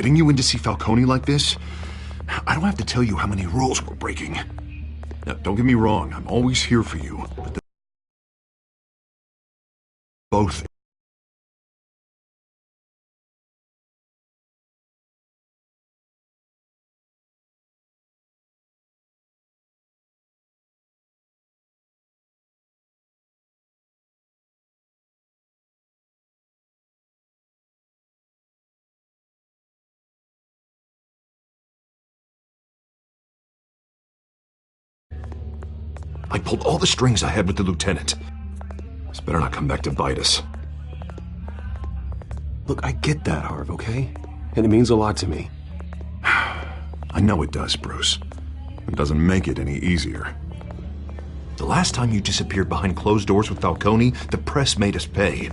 Getting you in to see Falcone like this? I don't have to tell you how many rules we're breaking. Now, don't get me wrong, I'm always here for you, but both. I pulled all the strings I had with the lieutenant. This better not come back to bite us. Look, I get that, Harv, okay? And it means a lot to me. I know it does, Bruce. It doesn't make it any easier. The last time you disappeared behind closed doors with Falcone, the press made us pay.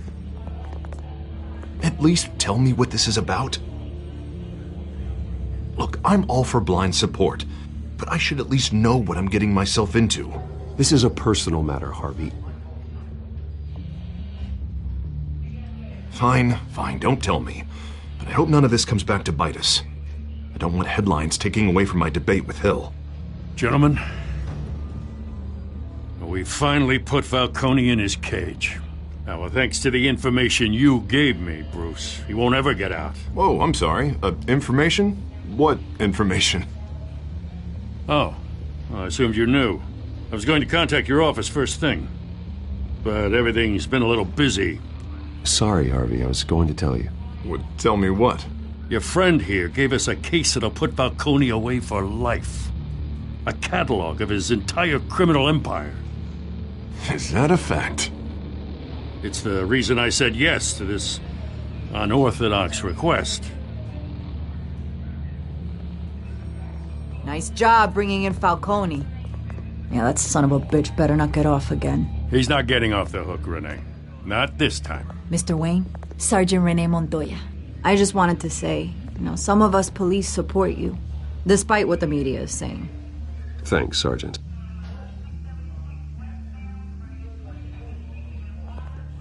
At least tell me what this is about. Look, I'm all for blind support, but I should at least know what I'm getting myself into. This is a personal matter, Harvey. Fine, don't tell me. But I hope none of this comes back to bite us. I don't want headlines taking away from my debate with Hill. Gentlemen, we finally put Falcone in his cage. Now, well, thanks to the information you gave me, Bruce, he won't ever get out. Whoa, I'm sorry. Information? What information? Oh, well, I assumed you knew. I was going to contact your office first thing, but everything's been a little busy. Sorry, Harvey, I was going to tell you. Well, tell me what? Your friend here gave us a case that'll put Falcone away for life. A catalog of his entire criminal empire. Is that a fact? It's the reason I said yes to this unorthodox request. Nice job bringing in Falcone. Yeah, that son of a bitch better not get off again. He's not getting off the hook, Renee. Not this time. Mr. Wayne, Sergeant Renee Montoya. I just wanted to say, some of us police support you, despite what the media is saying. Thanks, Sergeant.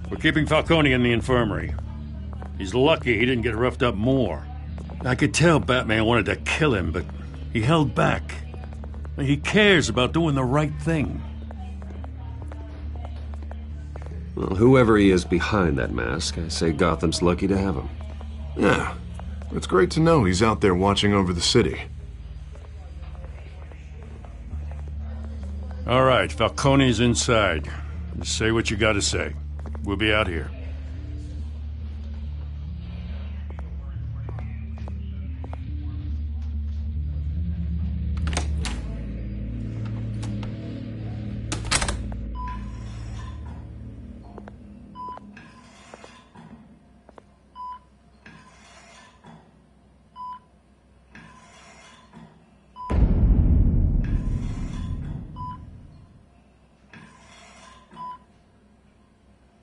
We're keeping Falcone in the infirmary. He's lucky he didn't get roughed up more. I could tell Batman wanted to kill him, but he held back. He cares about doing the right thing. Well, whoever he is behind that mask, I say Gotham's lucky to have him. Yeah, it's great to know he's out there watching over the city. All right, Falcone's inside. Just say what you gotta say. We'll be out here.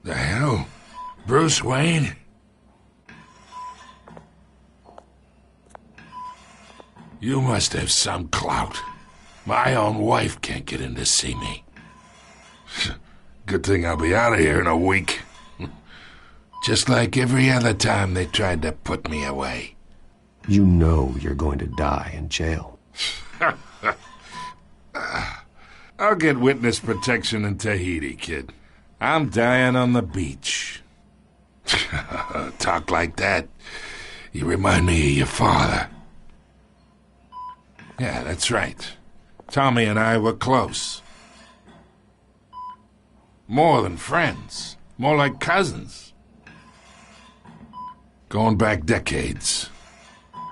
The hell? Bruce Wayne? You must have some clout. My own wife can't get in to see me. Good thing I'll be out of here in a week. Just like every other time they tried to put me away. You know you're going to die in jail. I'll get witness protection in Tahiti, kid. I'm dying on the beach. Talk like that. You remind me of your father. Yeah, that's right. Tommy and I were close. More than friends. More like cousins. Going back decades.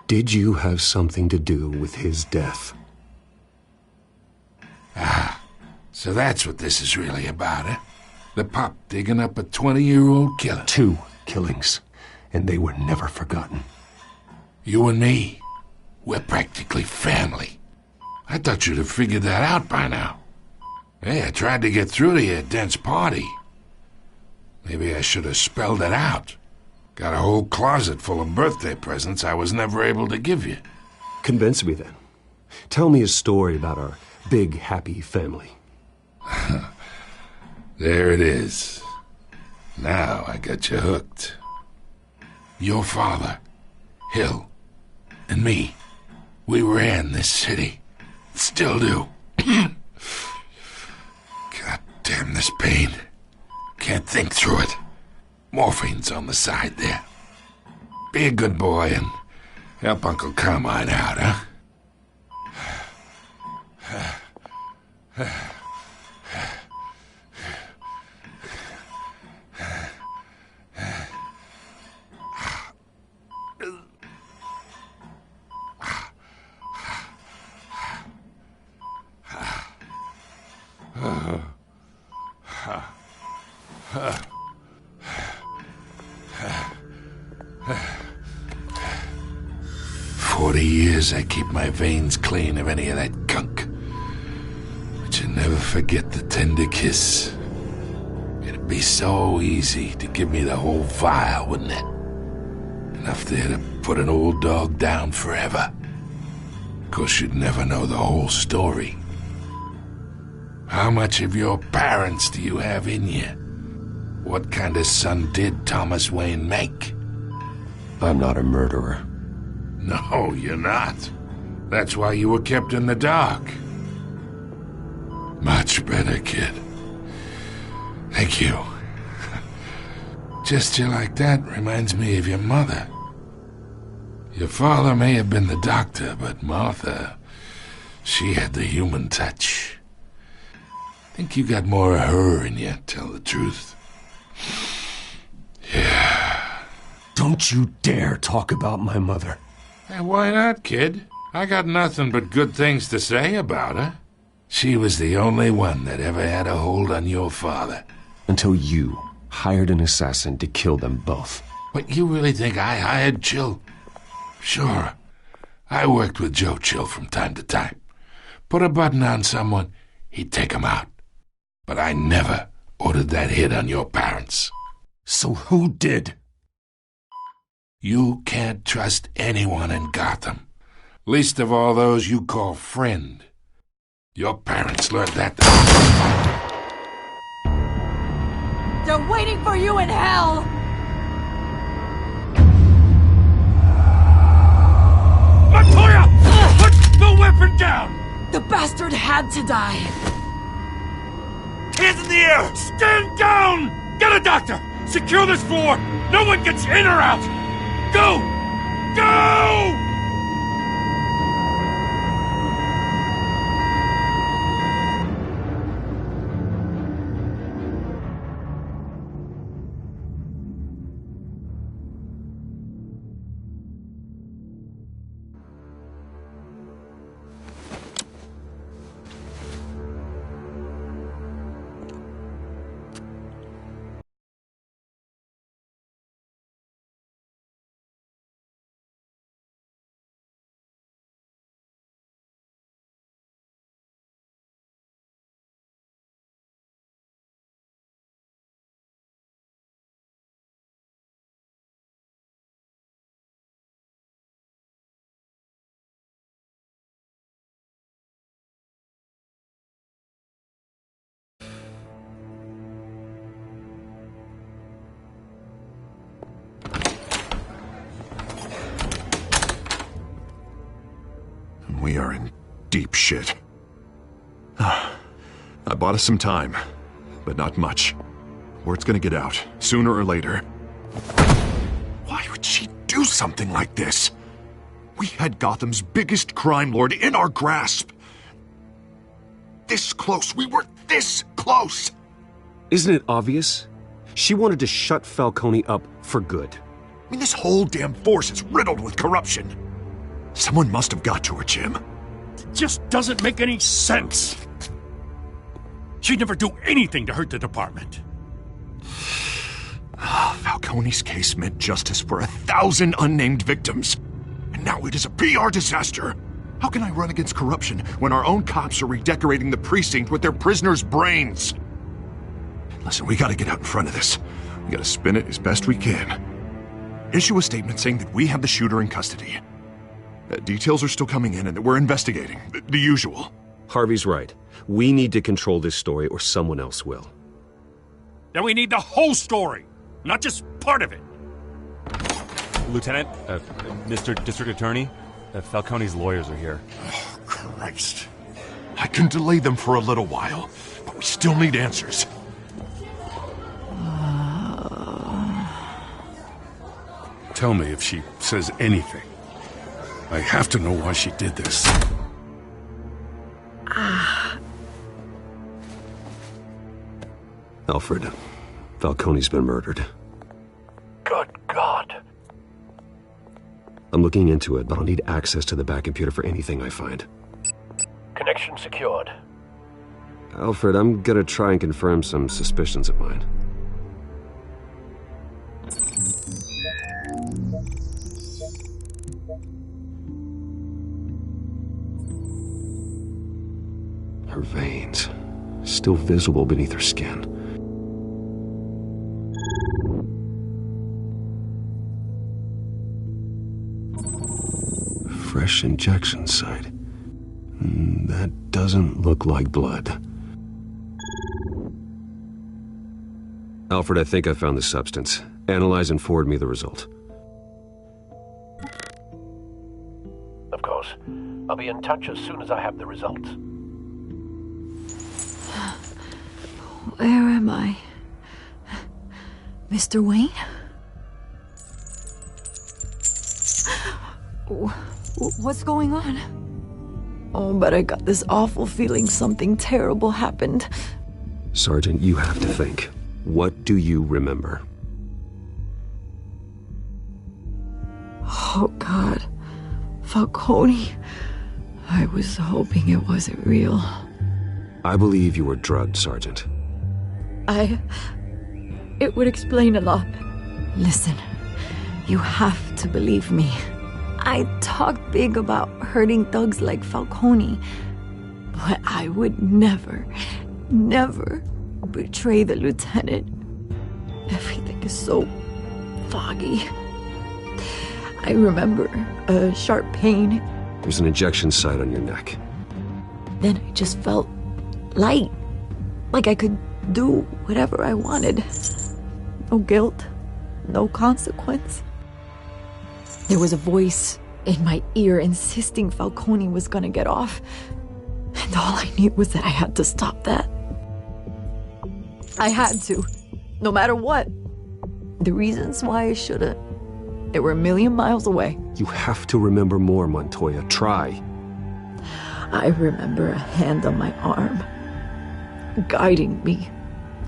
Did you have something to do with his death? Ah, so that's what this is really about, eh? The pop digging up a 20-year-old killer. 2 killings, and they were never forgotten. You and me, we're practically family. I thought you'd have figured that out by now. Hey, I tried to get through to your dense party. Maybe I should have spelled it out. Got a whole closet full of birthday presents I was never able to give you. Convince me then. Tell me a story about our big, happy family. There it is. Now I got you hooked. Your father, Hill, and me, we ran this city. Still do. God damn this pain. Can't think through it. Morphine's on the side there. Be a good boy and help Uncle Carmine out, huh? 40 years I keep my veins clean of any of that gunk. But you never forget the tender kiss. It'd be so easy to give me the whole vial, wouldn't it? Enough there to put an old dog down forever. Of course, you'd never know the whole story. How much of your parents do you have in you? What kind of son did Thomas Wayne make? I'm not a murderer. No, you're not. That's why you were kept in the dark. Much better, kid. Thank you. Gesture like that reminds me of your mother. Your father may have been the doctor, but Martha, she had the human touch. Think you got more of her in you, tell the truth. Yeah. Don't you dare talk about my mother. Hey, why not, kid? I got nothing but good things to say about her. She was the only one that ever had a hold on your father. Until you hired an assassin to kill them both. What, you really think I hired Chill? Sure. I worked with Joe Chill from time to time. Put a button on someone, he'd take him out. But I never ordered that hit on your parents. So who did? You can't trust anyone in Gotham. Least of all those you call friend. Your parents learned that. They're waiting for you in hell! Montoya! Put the weapon down! The bastard had to die. Hands in the air! Stand down! Get a doctor! Secure this floor! No one gets in or out! Go! Go! We are in deep shit. I bought us some time, but not much. Word's gonna get out, sooner or later. Why would she do something like this? We had Gotham's biggest crime lord in our grasp. This close. We were this close. Isn't it obvious? She wanted to shut Falcone up for good. I mean, this whole damn force is riddled with corruption. Someone must have got to her, Jim. It just doesn't make any sense. She'd never do anything to hurt the department. Falcone's case meant justice for 1,000 unnamed victims. And now it is a PR disaster. How can I run against corruption when our own cops are redecorating the precinct with their prisoners' brains? Listen, we gotta get out in front of this. We gotta spin it as best we can. Issue a statement saying that we have the shooter in custody. Details are still coming in and that we're investigating. The usual. Harvey's right. We need to control this story or someone else will. Then we need the whole story, not just part of it. Lieutenant, Mr. District Attorney, Falcone's lawyers are here. Oh, Christ. I can delay them for a little while, but we still need answers. Tell me if she says anything. I have to know why she did this. Alfred, Falcone's been murdered. Good God. I'm looking into it, but I'll need access to the back computer for anything I find. Connection secured. Alfred, I'm gonna try and confirm some suspicions of mine. Her veins, still visible beneath her skin. Fresh injection site. That doesn't look like blood. Alfred, I think I found the substance. Analyze and forward me the result. Of course. I'll be in touch as soon as I have the results. Where am I? Mr. Wayne? What's going on? Oh, but I got this awful feeling something terrible happened. Sergeant, you have to think. What do you remember? Oh, God. Falcone. I was hoping it wasn't real. I believe you were drugged, Sergeant. It would explain a lot. Listen, you have to believe me. I talk big about hurting thugs like Falcone, but I would never betray the lieutenant. Everything is so foggy. I remember a sharp pain. There's an injection site on your neck. Then I just felt light, like I could do whatever I wanted. No guilt, no consequence. There was a voice in my ear insisting Falcone was gonna get off. And all I knew was that I had to stop that. I had to, no matter what. The reasons why I shouldn't, they were a million miles away. You have to remember more, Montoya. Try. I remember a hand on my arm, guiding me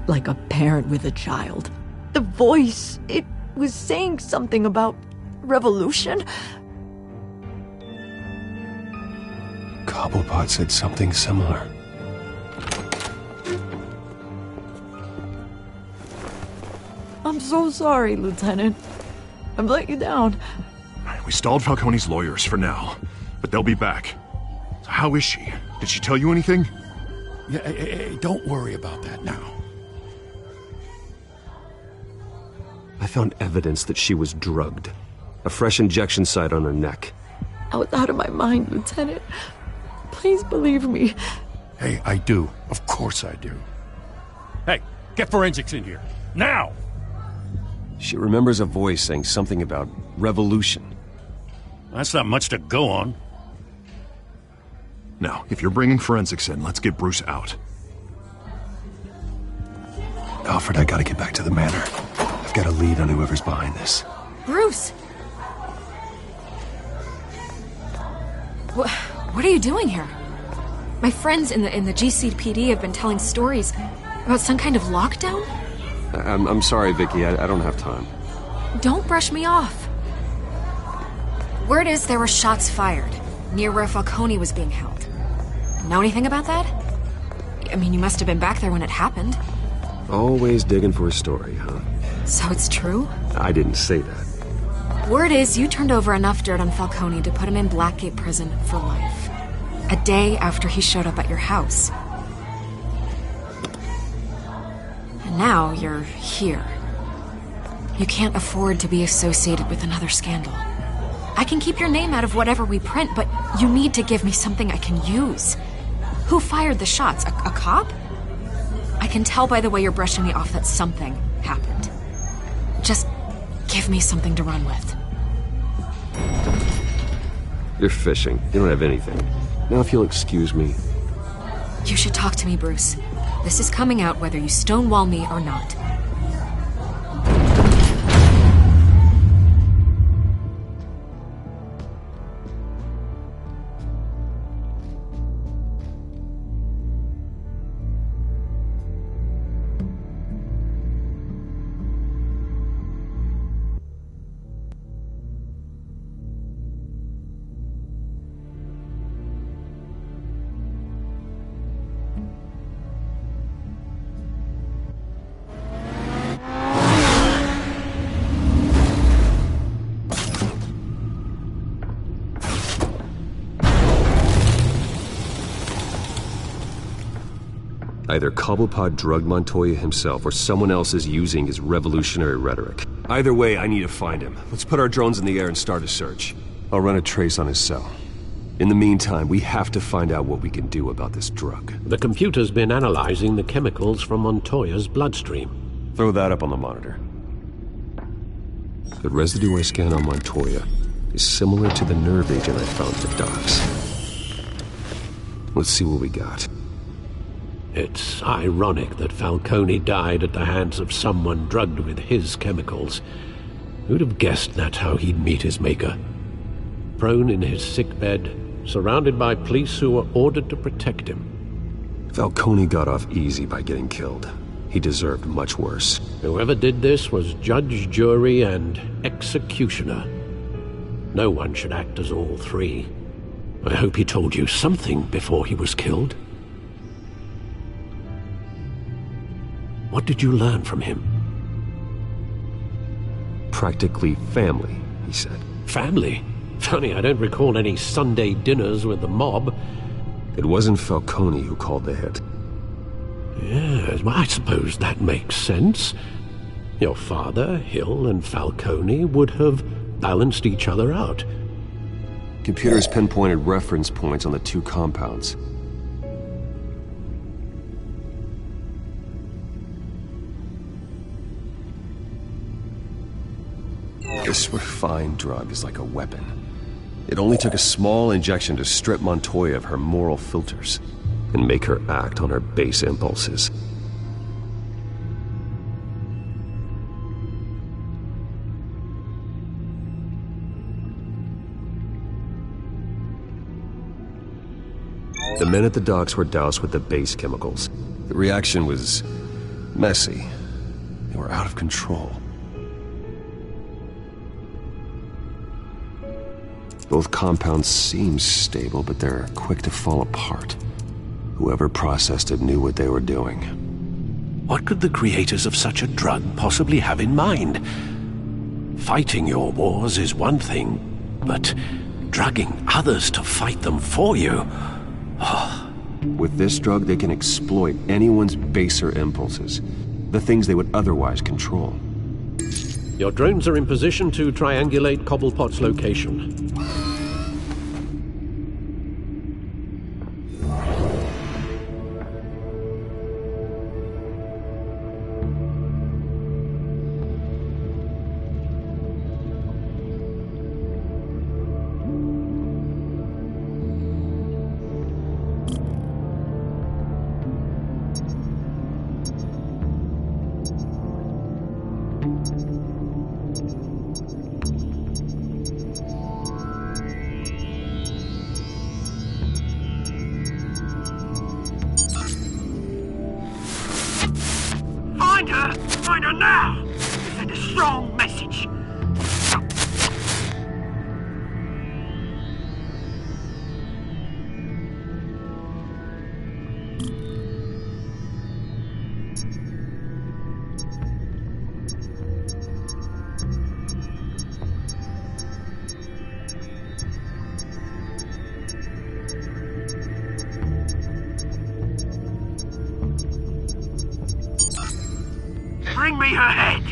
like a parent with a child. The voice, it was saying something about revolution. Cobblepot said something similar. I'm so sorry, Lieutenant. I've let you down. We stalled Falcone's lawyers for now, but they'll be back. So how is she? Did she tell you anything? Yeah, hey, don't worry about that now. I found evidence that she was drugged. A fresh injection site on her neck. I was out of my mind, Lieutenant. Please believe me. Hey, I do. Of course I do. Hey, get forensics in here. Now! She remembers a voice saying something about revolution. That's not much to go on. Now, if you're bringing forensics in, let's get Bruce out. Alfred, I gotta get back to the manor. I've got a lead on whoever's behind this. Bruce! What are you doing here? My friends in the GCPD have been telling stories about some kind of lockdown? I'm sorry, Vicky. I don't have time. Don't brush me off. Word is there were shots fired near where Falcone was being held. Know anything about that? I mean, you must have been back there when it happened. Always digging for a story, huh? So it's true? I didn't say that. Word is you turned over enough dirt on Falcone to put him in Blackgate Prison for life. A day after he showed up at your house. And now you're here. You can't afford to be associated with another scandal. I can keep your name out of whatever we print, but you need to give me something I can use. Who fired the shots? A cop? I can tell by the way you're brushing me off that something happened. Just give me something to run with. You're fishing. You don't have anything. Now if you'll excuse me. You should talk to me, Bruce. This is coming out whether you stonewall me or not. Either Cobblepot drugged Montoya himself, or someone else is using his revolutionary rhetoric. Either way, I need to find him. Let's put our drones in the air and start a search. I'll run a trace on his cell. In the meantime, we have to find out what we can do about this drug. The computer's been analyzing the chemicals from Montoya's bloodstream. Throw that up on the monitor. The residue I scanned on Montoya is similar to the nerve agent I found at the docks. Let's see what we got. It's ironic that Falcone died at the hands of someone drugged with his chemicals. Who'd have guessed that's how he'd meet his maker? Prone in his sickbed, surrounded by police who were ordered to protect him. Falcone got off easy by getting killed. He deserved much worse. Whoever did this was judge, jury, and executioner. No one should act as all three. I hope he told you something before he was killed. What did you learn from him? Practically family, he said. Family? Funny, I don't recall any Sunday dinners with the mob. It wasn't Falcone who called the hit. Yes, well, I suppose that makes sense. Your father, Hill, and Falcone would have balanced each other out. Computers pinpointed reference points on the two compounds. This refined drug is like a weapon. It only took a small injection to strip Montoya of her moral filters and make her act on her base impulses. The men at the docks were doused with the base chemicals. The reaction was messy. They were out of control. Both compounds seem stable, but they're quick to fall apart. Whoever processed it knew what they were doing. What could the creators of such a drug possibly have in mind? Fighting your wars is one thing, but drugging others to fight them for you... With this drug, they can exploit anyone's baser impulses, the things they would otherwise control. Your drones are in position to triangulate Cobblepot's location. Find her now! Send a strong message. Bring me her head!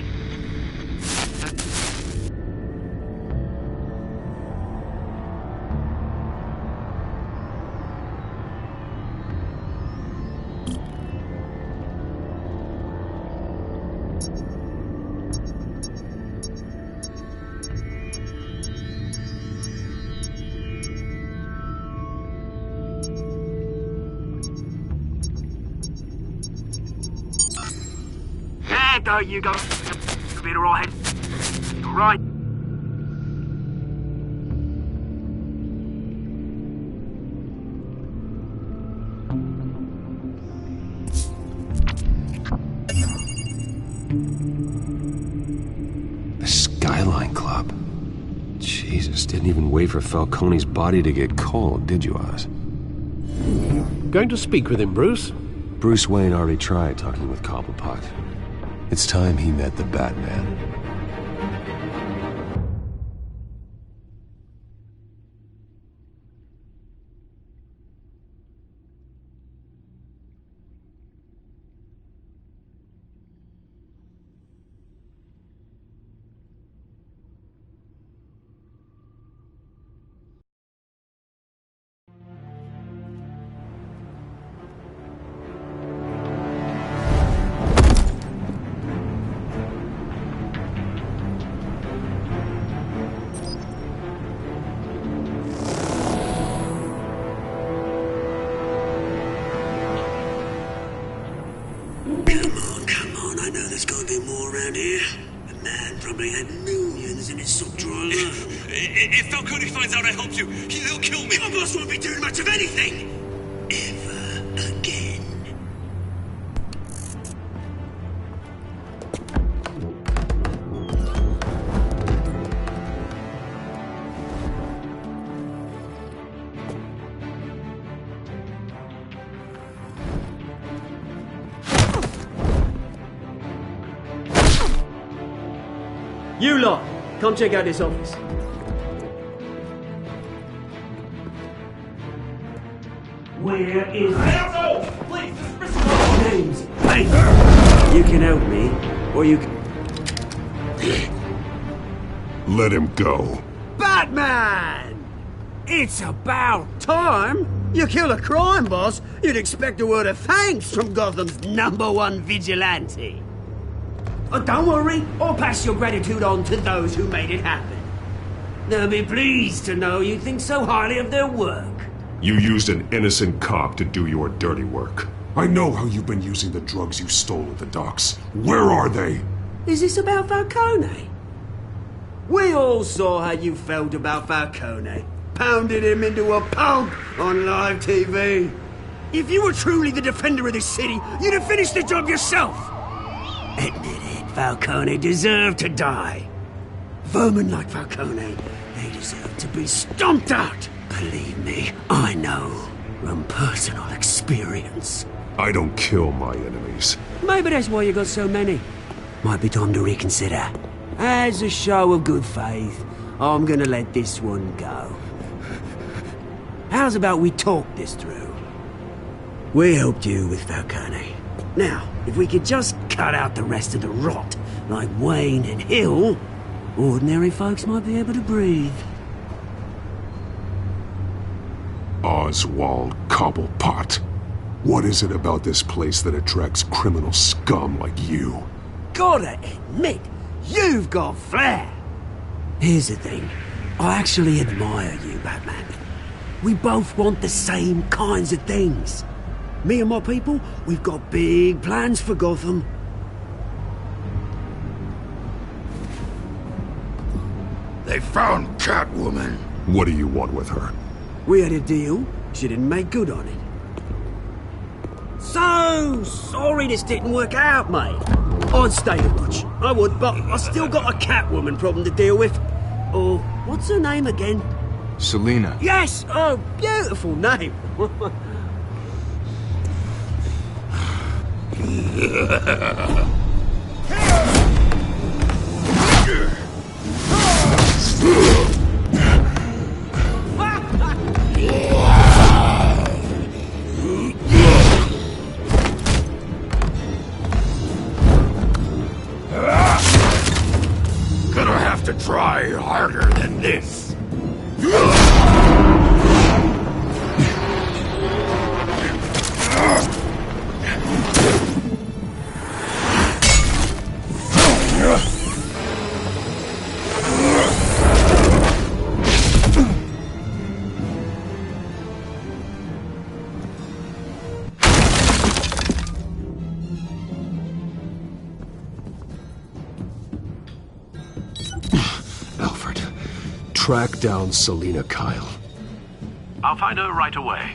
head though, you go. A bit of right head. Right. The Skyline Club. Jesus, didn't even wait for Falcone's body to get cold, did you, Oz? Going to speak with him, Bruce? Bruce Wayne already tried talking with Cobblepot. It's time he met the Batman. Come on, I know there's gotta be more around here. The man probably had millions in his sub-drawer alone. If Falcone finds out I helped you, he'll kill me. Your boss won't be doing much of anything! Ever again. You lot, come check out this office. Where is Please, names? Hey! You can help me, or you can... Let him go. Batman! It's about time. You kill a crime boss, you'd expect a word of thanks from Gotham's #1 vigilante. Oh, don't worry, I'll pass your gratitude on to those who made it happen. They'll be pleased to know you think so highly of their work. You used an innocent cop to do your dirty work. I know how you've been using the drugs you stole at the docks. Where are they? Is this about Falcone? We all saw how you felt about Falcone. Pounded him into a pulp on live TV. If you were truly the defender of this city, you'd have finished the job yourself. Admit it, Falcone deserved to die. Vermin like Falcone, they deserve to be stomped out. Believe me, I know from personal experience. I don't kill my enemies. Maybe that's why you got so many. Might be time to reconsider. As a show of good faith, I'm gonna let this one go. How's about we talk this through? We helped you with Falcone. Now, if we could just cut out the rest of the rot, like Wayne and Hill, ordinary folks might be able to breathe. Oswald Cobblepot. What is it about this place that attracts criminal scum like you? Gotta admit, you've got flair. Here's the thing. I actually admire you, Batman. We both want the same kinds of things. Me and my people, we've got big plans for Gotham. They found Catwoman. What do you want with her? We had a deal. She didn't make good on it. So sorry this didn't work out, mate. I'd stay to watch. I would, but I still got a Catwoman problem to deal with. Oh, what's her name again? Selina. Yes! Oh, beautiful name. Gonna have to try harder than this. track down Selina Kyle. I'll find her right away.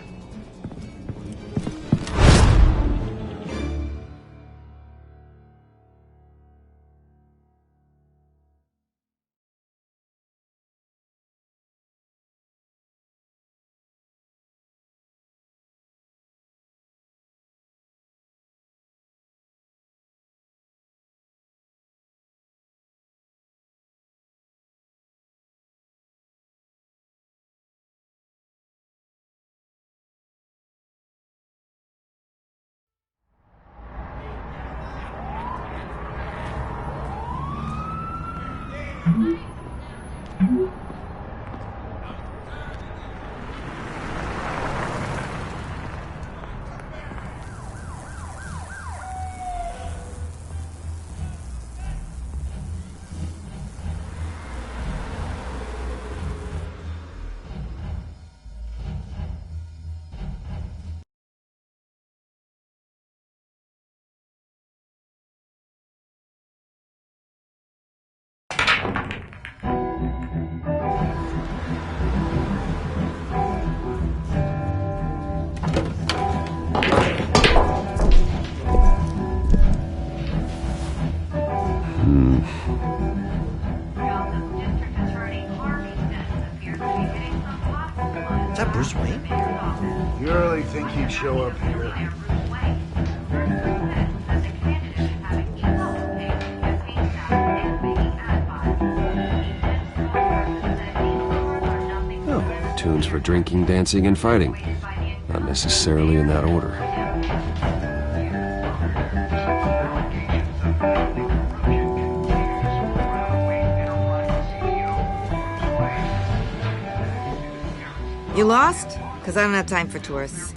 Is that Bruce Wayne? You really think he'd show up here? Oh, tunes for drinking, dancing, and fighting. Not necessarily in that order. You lost? Because I don't have time for tourists.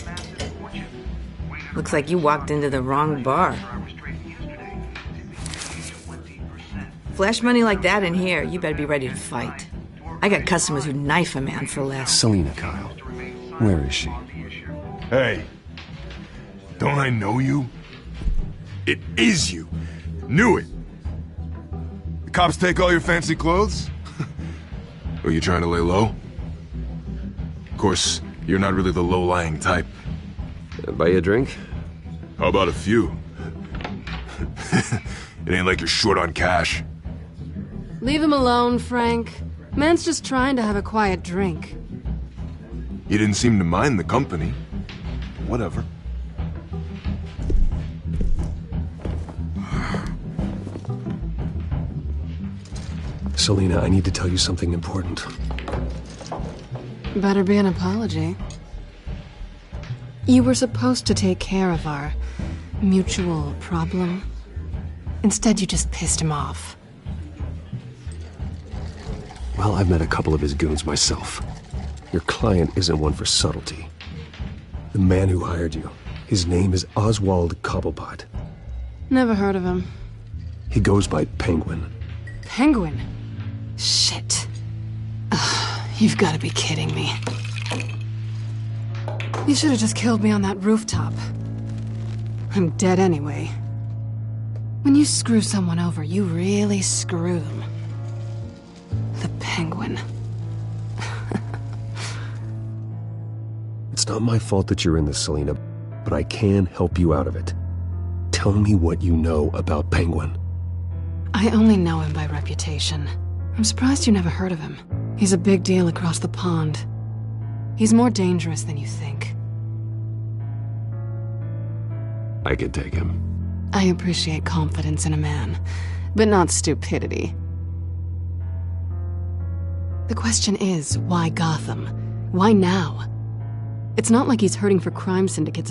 Looks like you walked into the wrong bar. Flash money like that in here, you better be ready to fight. I got customers who knife a man for less. Selina Kyle. Where is she? Hey. Don't I know you? It is you. Knew it. The cops take all your fancy clothes? Are you trying to lay low? Of course, you're not really the low-lying type. Buy you a drink? How about a few? It ain't like you're short on cash. Leave him alone, Frank. Man's just trying to have a quiet drink. You didn't seem to mind the company. Whatever. Selina, I need to tell you something important. Better be an apology. You were supposed to take care of our mutual problem. Instead, you just pissed him off. Well, I've met a couple of his goons myself. Your client isn't one for subtlety. The man who hired you, his name is Oswald Cobblepot. Never heard of him. He goes by Penguin. Penguin? Shit. You've got to be kidding me. You should have just killed me on that rooftop. I'm dead anyway. When you screw someone over, you really screw them. The Penguin. It's not my fault that you're in this, Selina, but I can help you out of it. Tell me what you know about Penguin. I only know him by reputation. I'm surprised you never heard of him. He's a big deal across the pond. He's more dangerous than you think. I can take him. I appreciate confidence in a man, but not stupidity. The question is, why Gotham? Why now? It's not like he's hurting for crime syndicates